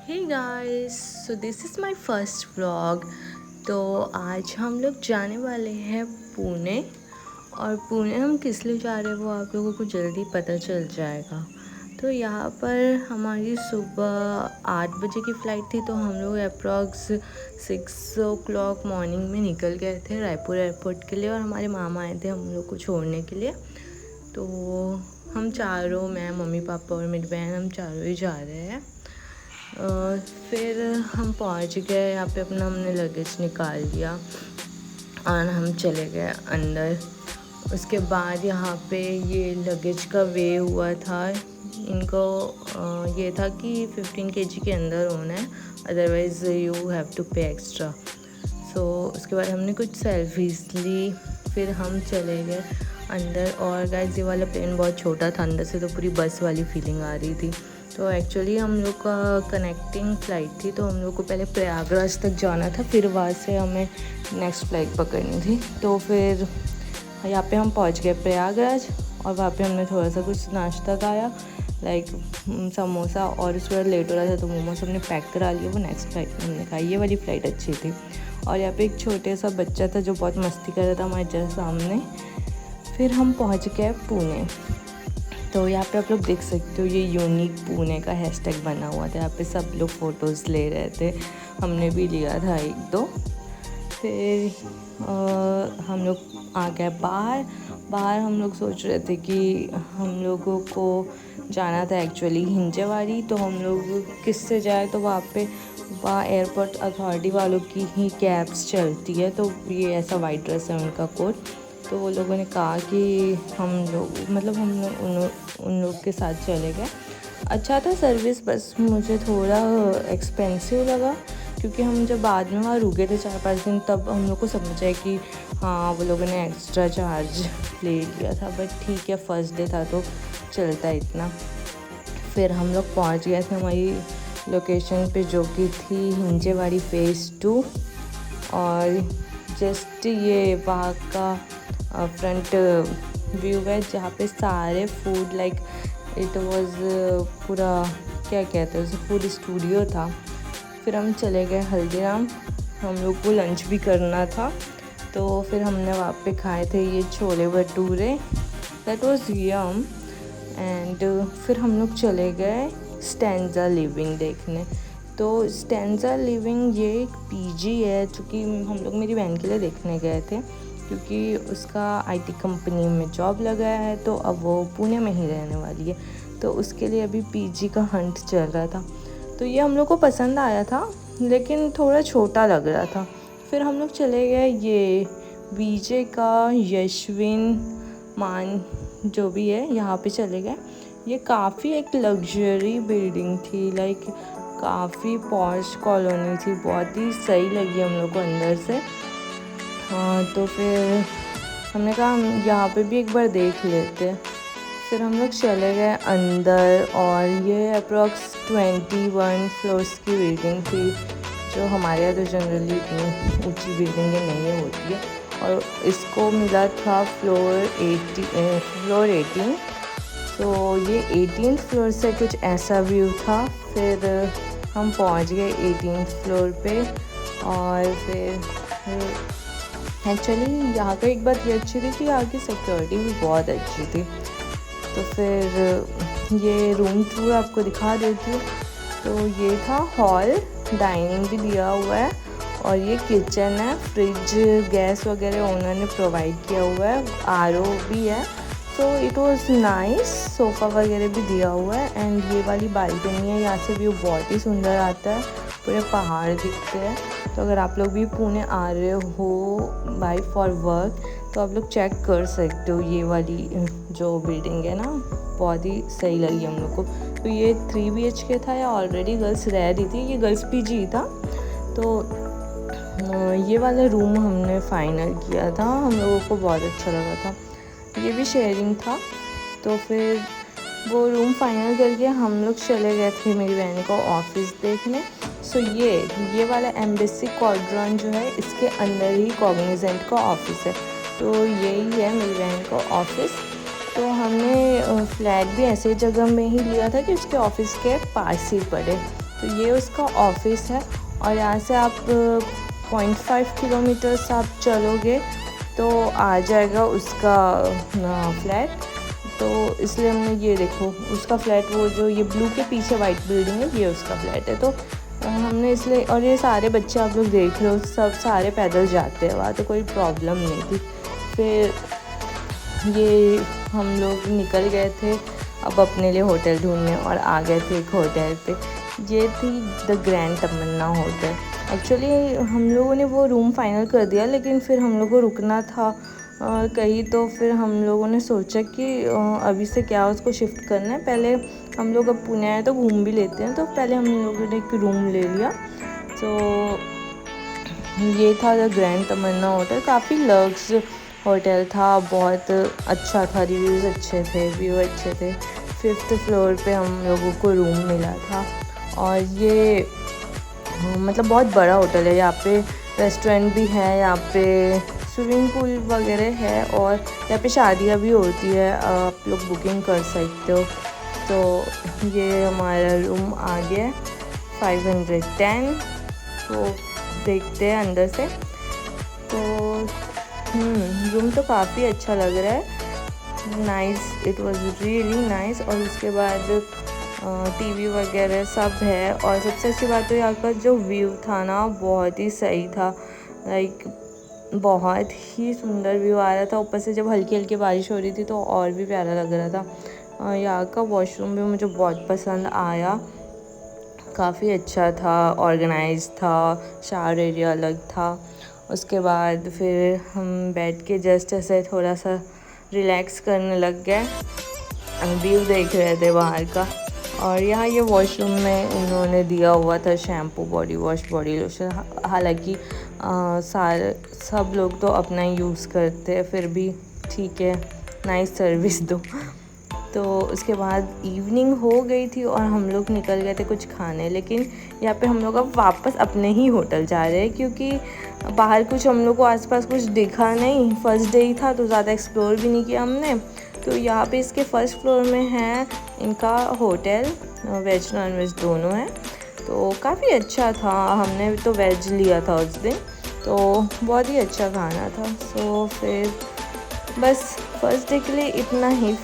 Hey guys, so this is my first vlog. तो आज हम लोग जाने वाले हैं पुणे। और पुणे हम किस लिए जा रहे हैं वो आप लोगों को जल्दी पता चल जाएगा। तो यहाँ पर हमारी सुबह 8 बजे की फ़्लाइट थी, तो हम लोग अप्रॉक्स 6 o'clock मॉर्निंग में निकल गए थे रायपुर एयरपोर्ट के लिए। और हमारे मामा आए थे हम लोग को छोड़ने के लिए। तो हम चारों, मैं, मम्मी पापा और मेरी बहन, हम चारों ही जा रहे हैं। फिर हम पहुंच गए यहाँ पे, अपना हमने लगेज निकाल लिया और हम चले गए अंदर। उसके बाद यहाँ पे ये लगेज का वे हुआ था इनको। ये था कि 15 kg के अंदर होना है, अदरवाइज़ यू हैव टू पे एक्स्ट्रा। सो उसके बाद हमने कुछ सेल्फीज ली, फिर हम चले गए अंदर। और गाइस, ये वाला प्लेन बहुत छोटा था, अंदर से तो पूरी बस वाली फीलिंग आ रही थी। तो एक्चुअली हम लोग का कनेक्टिंग फ़्लाइट थी, तो हम लोग को पहले प्रयागराज तक जाना था, फिर वहाँ से हमें नेक्स्ट फ़्लाइट पकड़नी थी। तो फिर यहाँ पे हम पहुँच गए प्रयागराज, और वहाँ पे हमने थोड़ा सा कुछ नाश्ता खाया, लाइक समोसा। और उसके बाद लेट हो रहा था तो मोमोज हमने पैक करा लिया, वो नेक्स्ट फ़्लाइट में हमने खाई। ये वाली फ़्लाइट अच्छी थी। और यहाँ पे एक छोटे सा बच्चा था जो बहुत मस्ती कर रहा था हमारे जस्ट सामने। फिर हम पहुँच गए पुणे। तो यहाँ पे आप लोग देख सकते हो, ये यूनिक पुणे का हैशटैग बना हुआ था। यहाँ पे सब लोग फ़ोटोज़ ले रहे थे, हमने भी लिया था एक दो। फिर हम लोग आ गए बाहर हम लोग सोच रहे थे कि हम लोगों को जाना था एक्चुअली हिंजेवाड़ी। तो हम लोग किससे जाए, तो वहाँ एयरपोर्ट अथॉरिटी वालों की ही कैब्स चलती है। तो ये ऐसा वाइट ड्रेस है उनका कोट। तो वो लोगों ने कहा कि हम लोग, मतलब हम लोग उन लोग के साथ चले गए। अच्छा था सर्विस, बस मुझे थोड़ा एक्सपेंसिव लगा, क्योंकि हम जब बाद में वहाँ रुके थे 4-5 दिन, तब हम लोग को समझ आया कि हाँ, वो लोगों ने एक्स्ट्रा चार्ज ले लिया था। बट ठीक है, फर्स्ट डे था तो चलता इतना। फिर हम लोग पहुँच गए थे हमारी लोकेशन पे, जो कि थी हिंजेवाड़ी फ़ेज़ 2। और जस्ट ये वहाँ का फ्रंट व्यू है, जहाँ पे सारे फूड, लाइक इट वाज पूरा, क्या कहते हैं उसे, फूड स्टूडियो था। फिर हम चले गए हल्दीराम, हम लोग को लंच भी करना था। तो फिर हमने वहाँ पे खाए थे ये chole bhature, that was yum. And फिर हम लोग चले गए स्टैंजा लिविंग देखने। तो स्टैंजा लिविंग ये एक पीजी है, जो कि हम लोग मेरी बहन के लिए देखने गए थे, क्योंकि उसका आईटी कंपनी में जॉब लगा है, तो अब वो पुणे में ही रहने वाली है। तो उसके लिए अभी पीजी का हंट चल रहा था। तो ये हम लोग को पसंद आया था, लेकिन थोड़ा छोटा लग रहा था। फिर हम लोग चले गए ये बीजे का यशविन मान, जो भी है, यहाँ पे चले गए। ये काफ़ी एक लग्जरी बिल्डिंग थी, लाइक काफ़ी पॉश कॉलोनी थी, बहुत ही सही लगी हम लोग को अंदर से। हाँ, तो फिर हमने कहा हम यहाँ पे भी एक बार देख लेते। फिर हम लोग चले गए अंदर, और ये अप्रॉक्स 21 फ्लोर्स की बिल्डिंग थी, जो हमारे यहाँ तो जनरली इतनी ऊंची बिल्डिंगें नहीं होती है। और इसको मिला था फ्लोर 18। तो ये 18th फ्लोर से कुछ ऐसा व्यू था। फिर हम पहुँच गए 18th फ्लोर पे। और फिर एक्चुअली यहाँ का एक बात ये अच्छी थी कि यहाँ की सिक्योरिटी भी बहुत अच्छी थी। तो फिर ये रूम टूर आपको दिखा देती हूँ। तो ये था हॉल, डाइनिंग भी दिया हुआ है, और ये किचन है, फ्रिज, गैस वगैरह ओनर ने प्रोवाइड किया हुआ है, आरओ भी है। So it was nice, sofa वगैरह भी दिया हुआ है। एंड ये वाली बालकनी है, यहाँ से व्यू बहुत ही सुंदर आता है, पूरे पहाड़ दिखते हैं। तो अगर आप लोग भी पुणे आ रहे हो बाय फॉर वर्क, तो आप लोग चेक कर सकते हो। ये वाली जो बिल्डिंग है ना, बहुत ही सही लगी हम लोग को। तो ये 3 BHK था, या ऑलरेडी गर्ल्स रह रही थी, ये गर्ल्स पीजी था। तो ये वाला रूम हमने फाइनल किया था, हम लोगों को बहुत अच्छा लगा था। ये भी शेयरिंग था। तो फिर वो रूम फाइनल करके हम लोग चले गए थे मेरी बहन को ऑफिस देखने। सो ये वाला एम्बेसी क्वाड्रेंट जो है, इसके अंदर ही कॉग्निजेंट का ऑफिस है। तो यही है मेरी बहन का ऑफिस। तो हमने फ्लैट भी ऐसे जगह में ही लिया था कि उसके ऑफिस के पास ही पड़े। तो ये उसका ऑफिस है और यहाँ से आप 0.5 किलोमीटर्स आप चलोगे तो आ जाएगा उसका फ्लैट। तो इसलिए हमने ये देखो उसका फ्लैट, वो जो ये ब्लू के पीछे वाइट बिल्डिंग है, ये उसका फ्लैट है। तो हमने इसलिए, और ये सारे बच्चे आप लोग देख रहे हो सब सारे पैदल जाते हैं वहाँ, तो कोई प्रॉब्लम नहीं थी। फिर ये हम लोग निकल गए थे अब अपने लिए होटल ढूंढने और आ गए थे एक होटल पे। ये थी the grand Tamanna hotel. Actually हम लोगों ने वो रूम फाइनल कर दिया, लेकिन फिर हम लोग को रुकना था कहीं, तो फिर हम लोगों ने सोचा कि अभी से क्या उसको शिफ्ट करना है, पहले हम लोग अब पुणे आए तो घूम भी लेते हैं। तो पहले हम लोगों ने एक रूम ले लिया। तो ये था द ग्रैंड तमन्ना होटल, काफ़ी लग्स होटल था, बहुत अच्छा था, रिव्यूज़ अच्छे थे, व्यू अच्छे थे। 5th फ्लोर पे हम लोगों को रूम मिला था। और ये मतलब बहुत बड़ा होटल है, यहाँ पे रेस्टोरेंट भी है, यहाँ पे स्विमिंग पूल वगैरह है और यहाँ पे शादियाँ भी होती है, आप लोग बुकिंग कर सकते हो। तो ये हमारा रूम आ गया 510। तो देखते हैं अंदर से। तो रूम तो काफ़ी अच्छा लग रहा है, nice, it was really nice. और उसके बाद टीवी वगैरह सब है। और सबसे अच्छी बात तो यहाँ का जो व्यू था ना, बहुत ही सही था, लाइक बहुत ही सुंदर व्यू आ रहा था। ऊपर से जब हल्की हल्की बारिश हो रही थी तो और भी प्यारा लग रहा था। यहाँ का वॉशरूम भी मुझे बहुत पसंद आया, काफ़ी अच्छा था, ऑर्गेनाइज था, शावर एरिया अलग था। उसके बाद फिर हम बैठ के जस्ट ऐसे थोड़ा सा रिलैक्स करने लग गए, व्यू देख रहे थे बाहर का। और यहाँ ये वॉशरूम में उन्होंने दिया हुआ था shampoo, body wash, body lotion. हालांकि सारे सब लोग तो अपना ही यूज़ करते हैं, फिर भी ठीक है, नाइस सर्विस दो। तो उसके बाद इवनिंग हो गई थी और हम लोग निकल गए थे कुछ खाने, लेकिन यहाँ पे हम लोग अब वापस अपने ही होटल जा रहे हैं, क्योंकि बाहर कुछ हम लोग को आसपास कुछ दिखा नहीं। फर्स्ट डे ही था तो ज़्यादा एक्सप्लोर भी नहीं किया हमने। तो यहाँ पे इसके फर्स्ट फ्लोर में है इनका होटल, वेज नॉन वेज दोनों है। तो काफ़ी अच्छा था, हमने तो वेज लिया था उस दिन, तो बहुत ही अच्छा खाना था। सो फिर बस फर्स्ट डे के लिए इतना ही।